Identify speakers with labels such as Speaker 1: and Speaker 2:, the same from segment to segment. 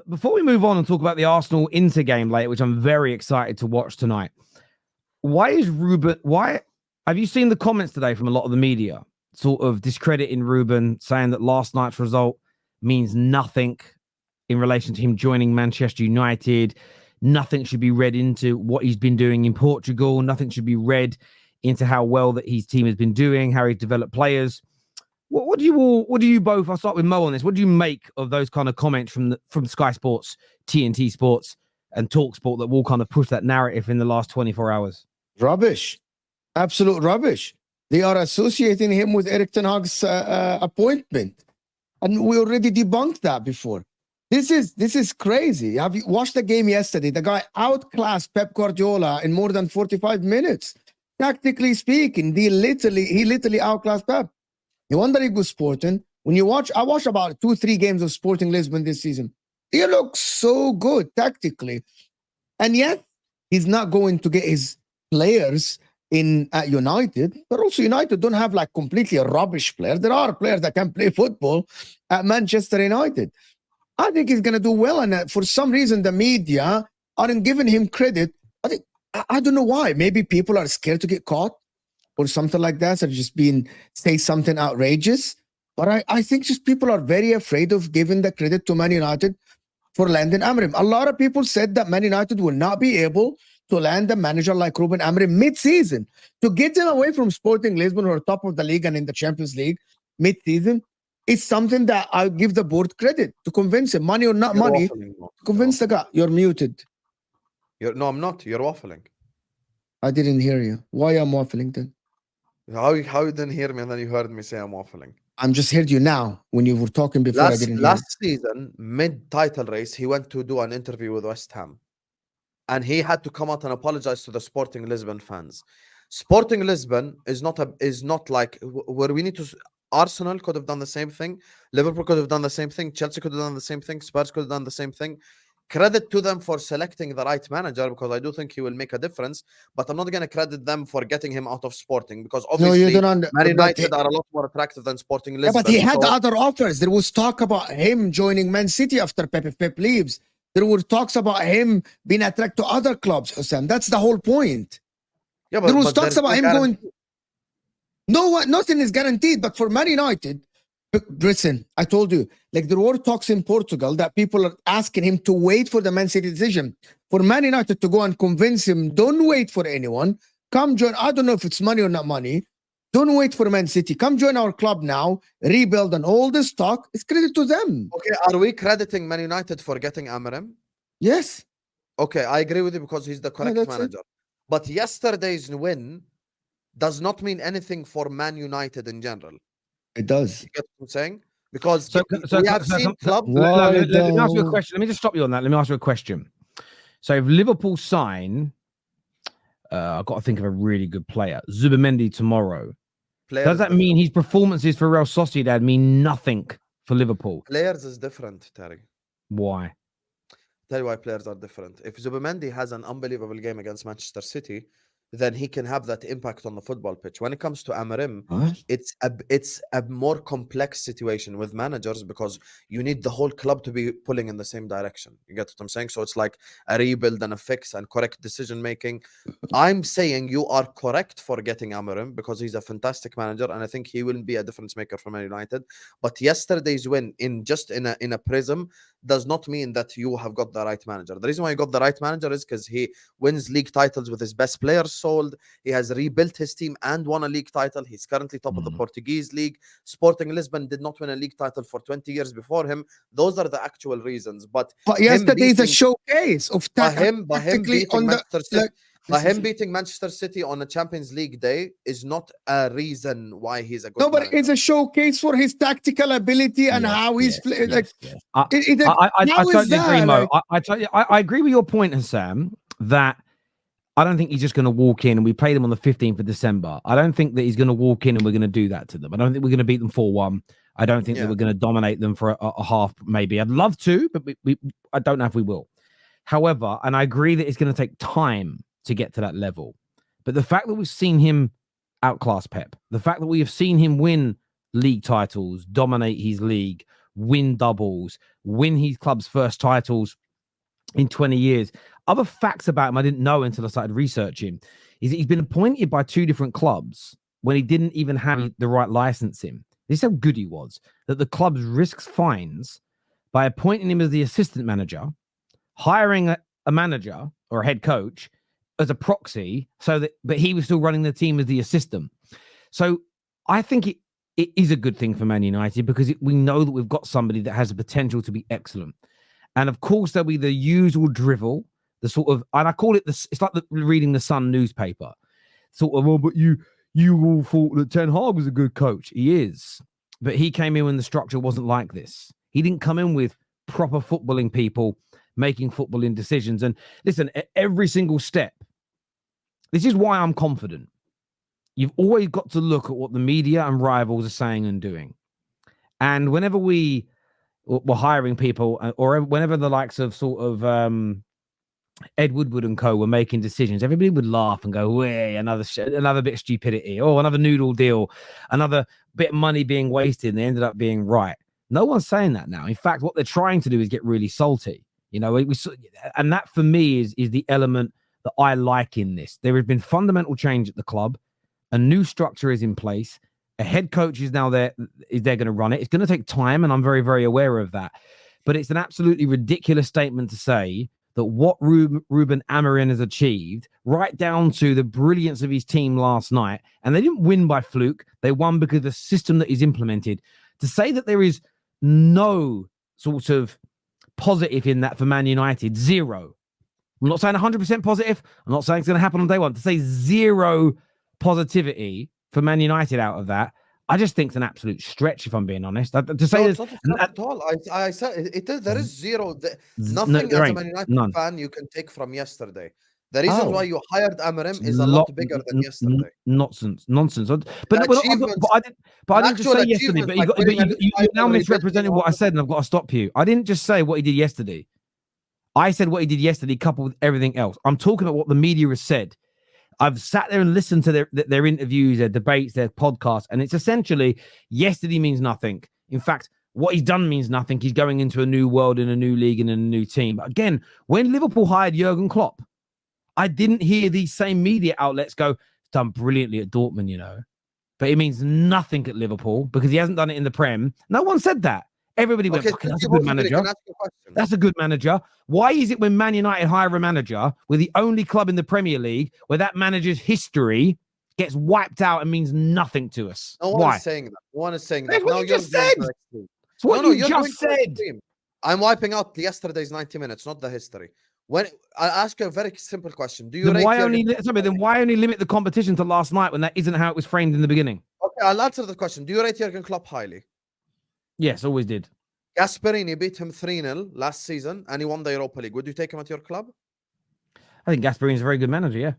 Speaker 1: Before we move on and talk about the Arsenal Inter game later, which I'm very excited to watch tonight, why have you seen the comments today from a lot of the media sort of discrediting Ruben, saying that last night's result means nothing in relation to him joining Manchester United? Nothing should be read into what he's been doing in Portugal. Nothing should be read into how well that his team has been doing, how he's developed players. What do you both? I'll start with Mo on this. What do you make of those kind of comments from Sky Sports, TNT Sports, and TalkSport that will kind of push that narrative in the last 24 hours?
Speaker 2: Rubbish, absolute rubbish. They are associating him with Erik ten Hag's appointment, and we already debunked that before. This is crazy. Have you watched the game yesterday? The guy outclassed Pep Guardiola in more than 45 minutes. Tactically speaking, he literally outclassed Pep. You wonder he was Sporting. I watched about 2-3 games of Sporting Lisbon this season. He looks so good tactically. And yet, he's not going to get his players at United. But also United don't have like completely a rubbish player. There are players that can play football at Manchester United. I think he's going to do well. And for some reason, the media aren't giving him credit. I don't know why. Maybe people are scared to get caught or something like that, or just say something outrageous. But I think just people are very afraid of giving the credit to Man United for landing Amorim. A lot of people said that Man United will not be able to land a manager like Ruben Amorim mid-season. To get him away from Sporting Lisbon, who are top of the league and in the Champions League mid-season, is something that I give the board credit to convince him. Money or not money, convince the guy. You're muted.
Speaker 3: No, I'm not. You're waffling.
Speaker 2: I didn't hear you. Why am waffling then?
Speaker 3: How you didn't hear me and then you heard me say I'm waffling?
Speaker 2: I'm just heard you now. When you were talking before, I didn't hear.
Speaker 3: Last season, mid-title race, he went to do an interview with West Ham. And he had to come out and apologize to the Sporting Lisbon fans. Sporting Lisbon is not like where we need to... Arsenal could have done the same thing. Liverpool could have done the same thing. Chelsea could have done the same thing. Spurs could have done the same thing. Credit to them for selecting the right manager, because I do think he will make a difference. But I'm not going to credit them for getting him out of Sporting, because obviously Man United are a lot more attractive than Sporting Lisbon.
Speaker 2: Yeah, but he had other offers. There was talk about him joining Man City after Pep leaves. There were talks about him being attracted to other clubs, Hussein. That's the whole point. Yeah, there was talks about him going... No, nothing is guaranteed. But for Man United, listen, I told you, like there were talks in Portugal that people are asking him to wait for the Man City decision. For Man United to go and convince him, don't wait for anyone. Come join. I don't know if it's money or not money. Don't wait for Man City. Come join our club now. Rebuild and all this talk. It's credit to them.
Speaker 3: Okay, are we crediting Man United for getting Amorim?
Speaker 2: Yes.
Speaker 3: Okay, I agree with you because he's the correct manager. But yesterday's win does not mean anything for Man United in general.
Speaker 2: It does.
Speaker 3: You get what I'm saying? Because we have seen clubs...
Speaker 1: Let me ask you a question. Let me just stop you on that. Let me ask you a question. So if Liverpool sign... I've got to think of a really good player. Zubimendi tomorrow. Does that mean his performances for Real Sociedad mean nothing for Liverpool?
Speaker 3: Players is different, Terry.
Speaker 1: Why?
Speaker 3: Tell you why players are different. If Zubimendi has an unbelievable game against Manchester City, then he can have that impact on the football pitch. When it comes to Amorim, it's a more complex situation with managers, because you need the whole club to be pulling in the same direction. You get what I'm saying? So it's like a rebuild and a fix and correct decision making. I'm saying you are correct for getting Amorim, because he's a fantastic manager and I think he will be a difference maker for Man United. But yesterday's win in a prism does not mean that you have got the right manager. The reason why you got the right manager is because he wins league titles with his best players sold. He has rebuilt his team and won a league title. He's currently top of the Portuguese league. Sporting Lisbon did not win a league title for 20 years before him. Those are the actual reasons. But
Speaker 2: yesterday is a showcase of
Speaker 3: him beating Manchester City on a Champions League day is not a reason why he's a good manager.
Speaker 2: But it's a showcase for his tactical ability and how he's playing.
Speaker 1: I totally agree, Mo. I agree with your point, Hassan, that I don't think he's just going to walk in, and we played them on the 15th of December. I don't think that he's going to walk in and we're going to do that to them. I don't think we're going to beat them 4-1. I don't think that we're going to dominate them for a half, maybe. I'd love to, but I don't know if we will. However, and I agree that it's going to take time to get to that level. But the fact that we've seen him outclass Pep, the fact that we have seen him win league titles, dominate his league, win doubles, win his club's first titles in 20 years. Other facts about him I didn't know until I started researching is that he's been appointed by 2 different clubs when he didn't even have the right licensing. This is how good he was, that the clubs risks fines by appointing him as the assistant manager, hiring a manager or a head coach as a proxy, but he was still running the team as the assistant. So I think it is a good thing for Man United because we know that we've got somebody that has the potential to be excellent. And of course, there'll be the usual drivel, the sort of, and I call it it's like reading the Sun newspaper, sort of, oh, but you all thought that Ten Hag was a good coach. He is, but he came in when the structure wasn't like this. He didn't come in with proper footballing people making footballing decisions. And listen, at every single step, this is why I'm confident. You've always got to look at what the media and rivals are saying and doing. And whenever we were hiring people, or whenever the likes of sort of Ed Woodward and co were making decisions, everybody would laugh and go, "Way, another bit of stupidity, or another noodle deal, another bit of money being wasted," and they ended up being right. No one's saying that now. In fact, what they're trying to do is get really salty. You know, and that for me is the element that I like in this. There has been fundamental change at the club. A new structure is in place. A head coach is now there. Is there going to run it? It's going to take time, and I'm very, very aware of that. But it's an absolutely ridiculous statement to say that what Ruben Amorim has achieved, right down to the brilliance of his team last night, and they didn't win by fluke. They won because of the system that is implemented. To say that there is no sort of positive in that for Man United, zero. I'm not saying 100% positive. I'm not saying it's going to happen on day one. To say zero positivity for Man United out of that, I just think it's an absolute stretch, if I'm being honest. To say
Speaker 3: it's not at all. I said there is zero. Nothing as a Man United fan you can take from yesterday. The reason why you hired Amorim is a lot bigger than yesterday.
Speaker 1: Nonsense. But I didn't just say yesterday. But you're now misrepresenting what I said, and I've got to stop you. I didn't just say what he did yesterday. I said what he did yesterday, coupled with everything else. I'm talking about what the media has said. I've sat there and listened to their interviews, their debates, their podcasts, and it's essentially yesterday means nothing. In fact, what he's done means nothing. He's going into a new world, in a new league, and in a new team. But again, when Liverpool hired Jurgen Klopp, I didn't hear these same media outlets go, "It's done brilliantly at Dortmund," you know. But it means nothing at Liverpool because he hasn't done it in the Prem. No one said that. Everybody went, "Okay, that's a good manager. That's a good manager." Why is it when Man United hire a manager, we're the only club in the Premier League where that manager's history gets wiped out and means nothing to us?
Speaker 3: No one is saying that. No one is saying that.
Speaker 1: That's what you just said. It's what you just said.
Speaker 3: I'm wiping out yesterday's 90 minutes, not the history. When I ask you a very simple question, do you
Speaker 1: then why only limit the competition to last night when that isn't how it was framed in the beginning?
Speaker 3: Okay, I'll answer the question. Do you rate Jurgen Klopp highly?
Speaker 1: Yes, always did.
Speaker 3: Gasperini beat him 3-0 last season and he won the Europa League. Would you take him at your club?
Speaker 1: I think Gasperini is a very good manager, yeah.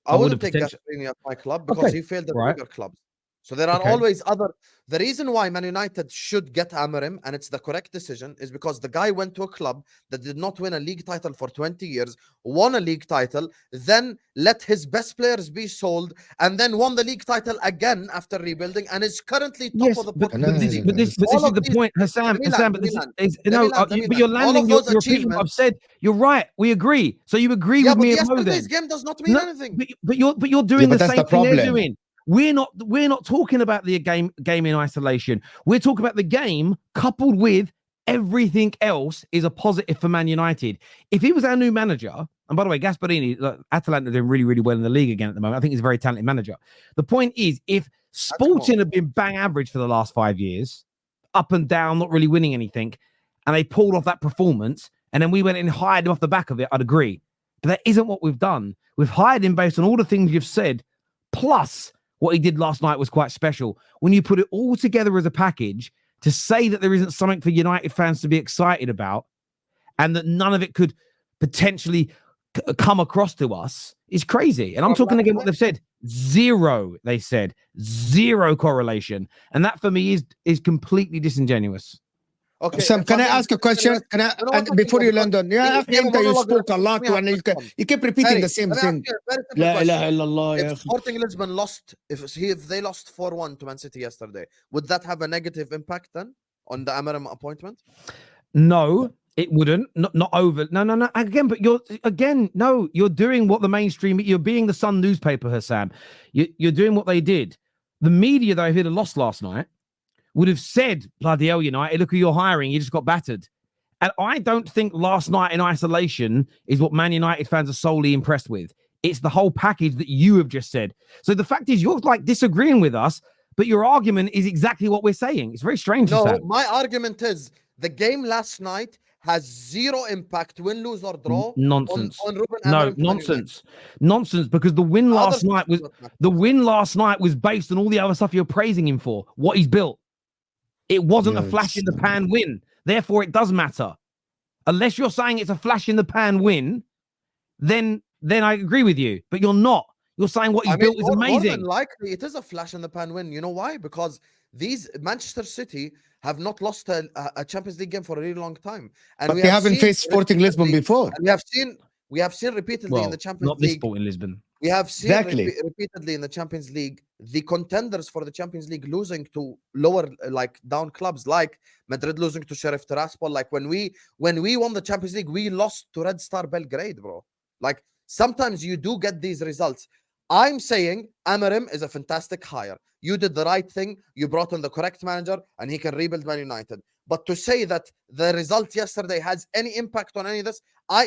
Speaker 3: I wouldn't take Gasperini at my club because he failed at bigger clubs. So there are always other. The reason why Man United should get Amorim, and it's the correct decision, is because the guy went to a club that did not win a league title for 20 years, won a league title, then let his best players be sold, and then won the league title again after rebuilding, and is currently top of the Portuguese league.
Speaker 1: But this is the point, Hassan. But you're landing your opinion. I've said you're right. We agree. So you agree with me?
Speaker 3: Yesterday's game does not mean anything.
Speaker 1: But you're doing the same thing they're doing. We're not talking about the game in isolation. We're talking about the game coupled with everything else is a positive for Man United. If he was our new manager, and by the way, Gasperini, Atalanta are doing really, really well in the league again at the moment. I think he's a very talented manager. The point is, if Sporting had been bang average for the last 5 years, up and down, not really winning anything, and they pulled off that performance, and then we went and hired him off the back of it, I'd agree. But that isn't what we've done. We've hired him based on all the things you've said, plus what he did last night was quite special. When you put it all together as a package, to say that there isn't something for United fans to be excited about and that none of it could potentially come across to us is crazy. And I'm talking again what they've said. Zero, they said. Zero correlation. And that for me is completely disingenuous.
Speaker 2: Okay, Sam, can I ask a question? Before you land on, you spoke a lot and you keep repeating the same thing.
Speaker 3: If Sporting Lisbon lost, if they lost 4-1 to Man City yesterday, would that have a negative impact then on the Amorim appointment?
Speaker 1: No, it wouldn't. Not over. No. Again, but you're doing what the mainstream. You're being the Sun newspaper, Hassam. You're doing what they did. The media, though, who had lost last night, would have said, bloody hell, United, look who you're hiring. You just got battered. And I don't think last night in isolation is what Man United fans are solely impressed with. It's the whole package that you have just said. So the fact is you're like disagreeing with us, but your argument is exactly what we're saying. It's very strange.
Speaker 3: No, my argument is the game last night has zero impact, win, lose, or draw.
Speaker 1: Nonsense.
Speaker 3: On Ruben
Speaker 1: No,
Speaker 3: Amorim.
Speaker 1: nonsense. Because the win last night was based on all the other stuff you're praising him for, what he's built. It wasn't a flash in the pan win. Therefore, it does matter. Unless you're saying it's a flash in the pan win, then I agree with you. But you're not. You're saying what he's built is amazing.
Speaker 3: More than likely, it is a flash in the pan win. You know why? Because these Manchester City have not lost a Champions League game for a really long time, and
Speaker 2: but they haven't faced Sporting Lisbon before.
Speaker 3: And we have seen repeatedly in the Champions
Speaker 1: League. Not this Sporting Lisbon.
Speaker 3: We have seen repeatedly in the Champions League the contenders for the Champions League losing to lower, like down clubs, like Madrid losing to Sheriff Tiraspol. Like when we won the Champions League, we lost to Red Star Belgrade, bro. Like sometimes you do get these results. I'm saying Amorim is a fantastic hire. You did the right thing. You brought in the correct manager, and he can rebuild Man United. But to say that the result yesterday has any impact on any of this,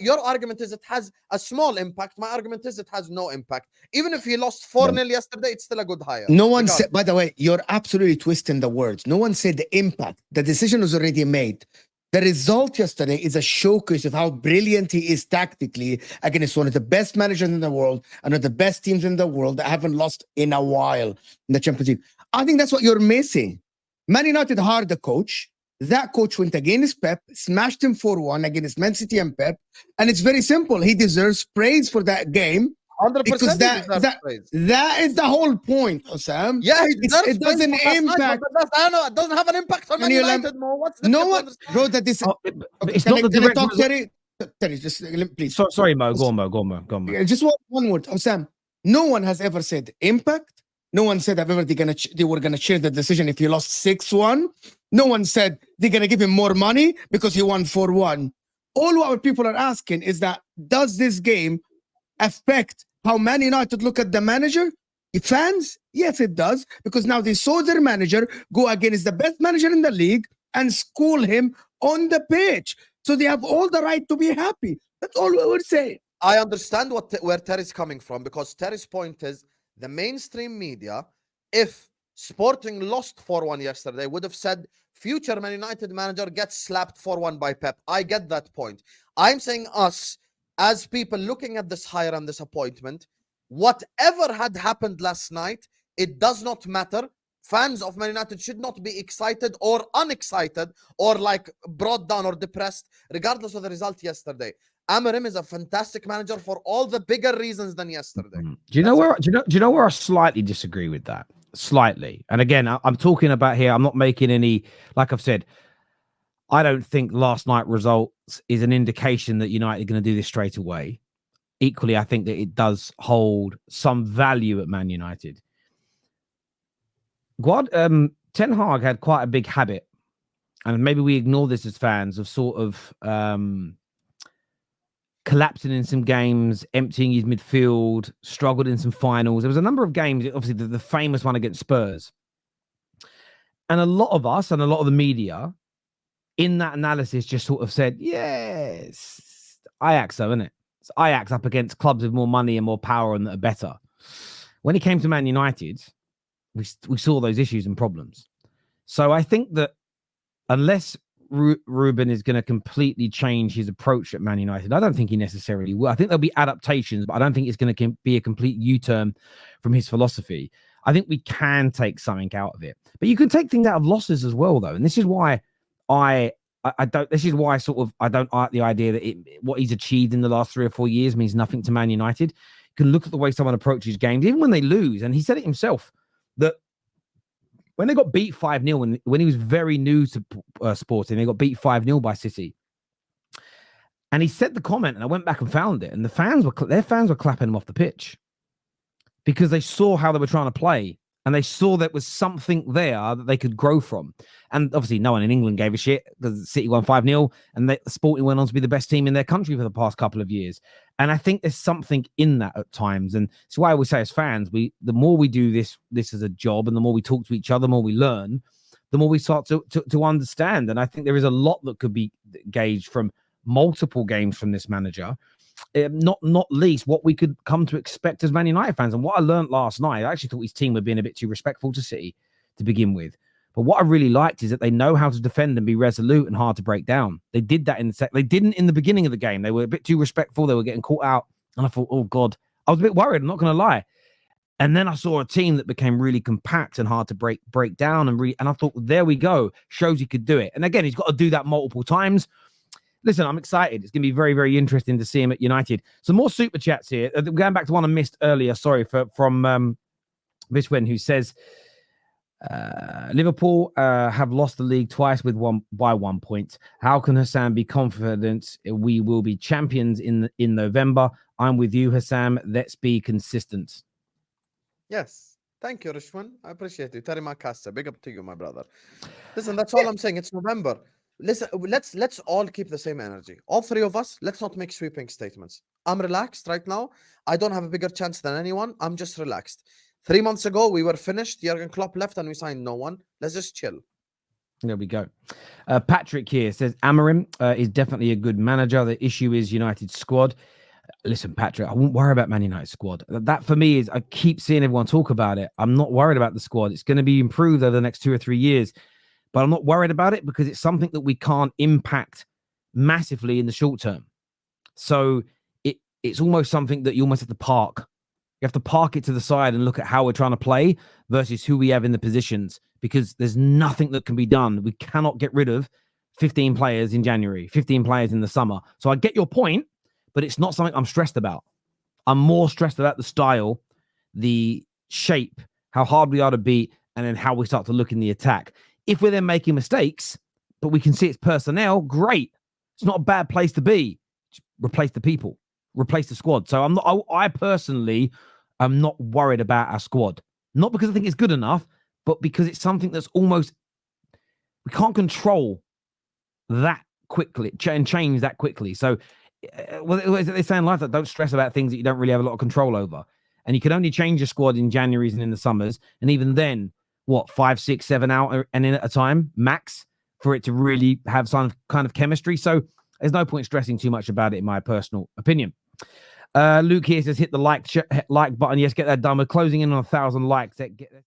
Speaker 3: your argument is it has a small impact. My argument is it has no impact. Even if he lost 4-0 yesterday, it's still a good hire.
Speaker 2: No one said, by the way, you're absolutely twisting the words. No one said the impact. The decision was already made. The result yesterday is a showcase of how brilliant he is tactically against one of the best managers in the world and one of the best teams in the world that haven't lost in a while in the Champions League. I think that's what you're missing. Man United hired the coach. That coach went against Pep, smashed him 4-1 against Man City and Pep. And it's very simple. He deserves praise for that game.
Speaker 3: 100%
Speaker 2: because that is the whole point, Osam.
Speaker 3: Yeah,
Speaker 2: it doesn't impact.
Speaker 3: It doesn't have an impact on Man United. What's the
Speaker 2: bro, that this.
Speaker 1: It's not the direct result.
Speaker 2: Terry, just please.
Speaker 1: Sorry, Mo. Go on, Mo.
Speaker 2: Just one word, Osam. No one has ever said impact. No one said they were gonna share the decision if he lost 6-1. No one said they're gonna give him more money because he won 4-1. All our people are asking is that does this game affect how Man United look at the manager? Fans? Yes, it does. Because now they saw their manager go against the best manager in the league and school him on the pitch. So they have all the right to be happy. That's all we would say.
Speaker 3: I understand where Terry's coming from, because Terry's point is the mainstream media, if Sporting lost 4-1 yesterday, would have said future Man United manager gets slapped 4-1 by Pep. I get that point. I'm saying us, as people looking at this hire and this appointment, whatever had happened last night, it does not matter. Fans of Man United should not be excited or unexcited or like brought down or depressed, regardless of the result yesterday. Amorim is a fantastic manager for all the bigger reasons than yesterday.
Speaker 1: Do you know where I slightly disagree with that? Slightly. And again, I'm talking about here, I'm not making any, like I've said, I don't think last night results is an indication that United are going to do this straight away. Equally, I think that it does hold some value at Man United. Ten Hag had quite a big habit, and maybe we ignore this as fans, of sort of collapsing in some games, emptying his midfield, struggled in some finals. There was a number of games, obviously the famous one against Spurs. And a lot of us and a lot of the media in that analysis just sort of said, yes, Ajax though, isn't it? It's Ajax up against clubs with more money and more power and that are better. When it came to Man United, we saw those issues and problems. So I think that unless Ruben is going to completely change his approach at Man United, I don't think he necessarily will. I think there'll be adaptations, but I don't think it's going to be a complete U-turn from his philosophy. I think we can take something out of it, but you can take things out of losses as well, though. And this is why I don't. This is why I don't like the idea that what he's achieved in the last 3 or 4 years means nothing to Man United. You can look at the way someone approaches games, even when they lose, and he said it himself that when they got beat 5-0, when he was very new to Sporting, they got beat 5-0 by City. And he said the comment, and I went back and found it, and their fans were clapping him off the pitch because they saw how they were trying to play. And they saw there was something there that they could grow from. And obviously, no one in England gave a shit because City won 5-0 and Sporting went on to be the best team in their country for the past couple of years. And I think there's something in that at times. And it's why I always say as fans, the more we do this as a job and the more we talk to each other, the more we learn, the more we start to understand. And I think there is a lot that could be gauged from multiple games from this manager. Not least what we could come to expect as Man United fans. And what I learned last night, I actually thought his team were being a bit too respectful to City to begin with. But what I really liked is that they know how to defend and be resolute and hard to break down. They did that in the they didn't in the beginning of the game. They were a bit too respectful. They were getting caught out. And I thought, oh God, I was a bit worried. I'm not going to lie. And then I saw a team that became really compact and hard to break down. And I thought, there we go. Shows he could do it. And again, he's got to do that multiple times. Listen, I'm excited. It's going to be very, very interesting to see him at United. Some more super chats here. Going back to one I missed earlier. Sorry from Vishwen, who says Liverpool have lost the league twice by 1 point. How can Hassan be confident we will be champions in November? I'm with you, Hassan. Let's be consistent.
Speaker 3: Yes. Thank you, Rishwan. I appreciate it. Terima kasih. Big up to you, my brother. Listen, that's all I'm saying. It's November. Listen, let's all keep the same energy. All three of us, let's not make sweeping statements. I'm relaxed right now. I don't have a bigger chance than anyone. I'm just relaxed. 3 months ago, we were finished. Jurgen Klopp left and we signed no one. Let's just chill.
Speaker 1: There we go. Patrick here says Amorim is definitely a good manager. The issue is United's squad. Listen, Patrick, I won't worry about Man United squad. That for me is, I keep seeing everyone talk about it. I'm not worried about the squad. It's going to be improved over the next 2 or 3 years. But I'm not worried about it because it's something that we can't impact massively in the short term. So it's almost something that you almost have to park. You have to park it to the side and look at how we're trying to play versus who we have in the positions, because there's nothing that can be done. We cannot get rid of 15 players in January, 15 players in the summer. So I get your point, but it's not something I'm stressed about. I'm more stressed about the style, the shape, how hard we are to beat, and then how we start to look in the attack. If we're then making mistakes, but we can see it's personnel, great. It's not a bad place to be. Just replace the people, replace the squad. So I personally am not worried about our squad. Not because I think it's good enough, but because it's something that's almost, we can't control that quickly and change that quickly. So they say in life that don't stress about things that you don't really have a lot of control over. And you can only change your squad in Januaries and in the summers. And even then, 5, 6, 7 out and in at a time max for it to really have some kind of chemistry. So there's no point stressing too much about it, in my personal opinion. Luke here says hit the like button. Yes, get that done. We're closing in on 1,000 likes.